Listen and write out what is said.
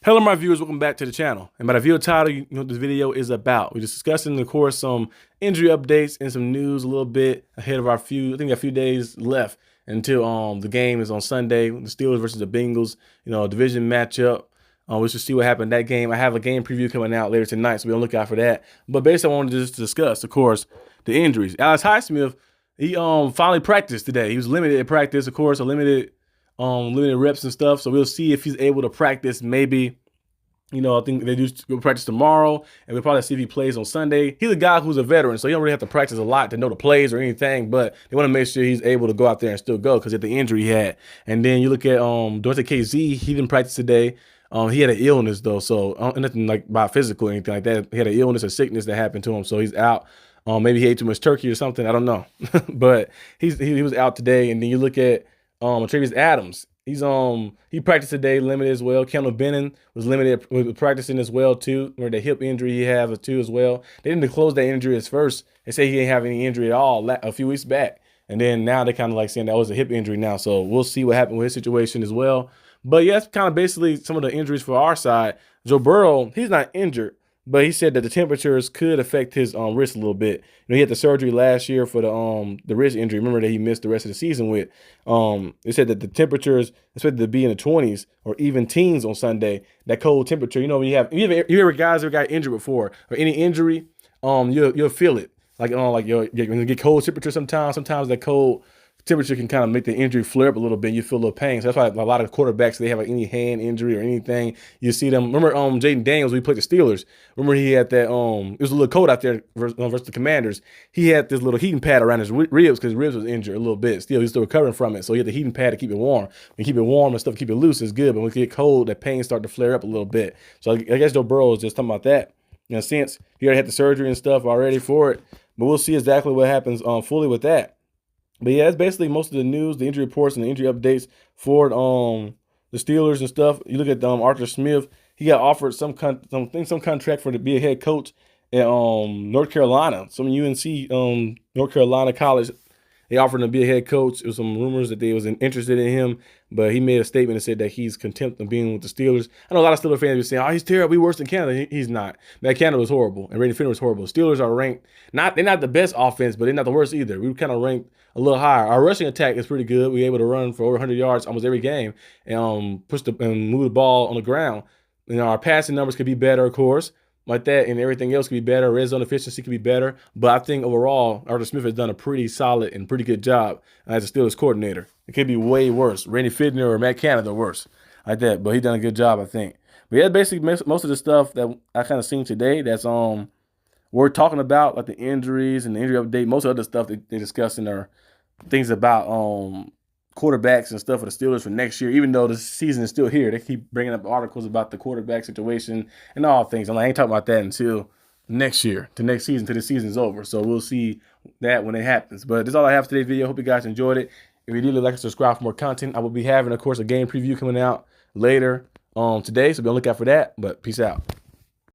Hello, my viewers. Welcome back to the channel. And by the video title, you know what this video is about. We're just discussing, of course, some injury updates and some news a little bit ahead of I think a few days left until the game is on Sunday. The Steelers versus the Bengals, division matchup. We should see what happened in that game. I have a game preview coming out later tonight, so be on the lookout for that. But basically, I wanted to just discuss, of course, the injuries. Highsmith, he finally practiced today. He was limited at practice, of course, limited reps and stuff. So we'll see if he's able to practice. Maybe, I think they do go practice tomorrow, and we'll probably see if he plays on Sunday. He's a guy who's a veteran, so he don't really have to practice a lot to know the plays or anything, but they want to make sure he's able to go out there and still go because of the injury he had. And then you look at Dorothy KZ, he didn't practice today. He had an illness, though, so nothing like by physical or anything like that. He had an illness or sickness that happened to him, so he's out. Maybe he ate too much turkey or something. I don't know. But he was out today. And then you look at Travis Adams. He practiced today, limited as well. Kendall Bennon was limited with practicing as well too, or the hip injury he has too as well. They didn't disclose that injury at first. They say he didn't have any injury at all a few weeks back. And then now they're kind of like saying that was a hip injury now. So we'll see what happened with his situation as well. But yeah, that's kind of basically some of the injuries for our side. Joe Burrow, he's not injured, but he said that the temperatures could affect his wrist a little bit. He had the surgery last year for the wrist injury. Remember that he missed the rest of the season with. They said that the temperatures expected to be in the 20s or even teens on Sunday. That cold temperature, when you ever guys ever got injured before or any injury, you'll feel it. Like when you get cold temperature sometimes that cold temperature can kind of make the injury flare up a little bit. And you feel a little pain. So that's why a lot of quarterbacks, they have like any hand injury or anything, you see them. Remember Jaden Daniels, we played the Steelers. Remember he had that, it was a little cold out there versus the Commanders. He had this little heating pad around his ribs because his ribs was injured a little bit. He's still recovering from it. So he had the heating pad to keep it warm. When you keep it warm and stuff, keep it loose is good. But when it get cold, that pain start to flare up a little bit. So I guess Joe Burrow is just talking about that. In a sense, he already had the surgery and stuff already for it. But we'll see exactly what happens fully with that. But yeah, that's basically most of the news, the injury reports, and the injury updates for the Steelers and stuff. You look at Arthur Smith; he got offered some contract to be a head coach at North Carolina, some UNC North Carolina college. They offered him to be a head coach. There was some rumors that they was interested in him, but he made a statement and said that he's content of being with the Steelers. I know a lot of Steelers fans be saying, "Oh, he's terrible. He's worse than Canada." He's not. Man, Canada was horrible, and Randy Finner was horrible. Steelers are ranked they're not the best offense, but they're not the worst either. We kind of ranked a little higher. Our rushing attack is pretty good. We're able to run for over 100 yards almost every game and move the ball on the ground. Our passing numbers could be better, of course, like that, and everything else could be better. Red zone efficiency could be better. But I think overall, Arthur Smith has done a pretty solid and pretty good job as a Steelers coordinator. It could be way worse. Randy Fittner or Matt Canada worse, like that. But he's done a good job, I think. But yeah, basically most of the stuff that I kind of seen today that's we're talking about, like the injuries and the injury update. Most of the other stuff they discussing are things about quarterbacks and stuff for the Steelers for next year. Even though the season is still here, they keep bringing up articles about the quarterback situation and all things. I ain't talking about that until next year, to next season, till the season's over. So we'll see that when it happens. But that's all I have for today's video. Hope you guys enjoyed it. If you did, like and subscribe for more content. I will be having, of course, a game preview coming out later today, so be on the lookout for that. But peace out.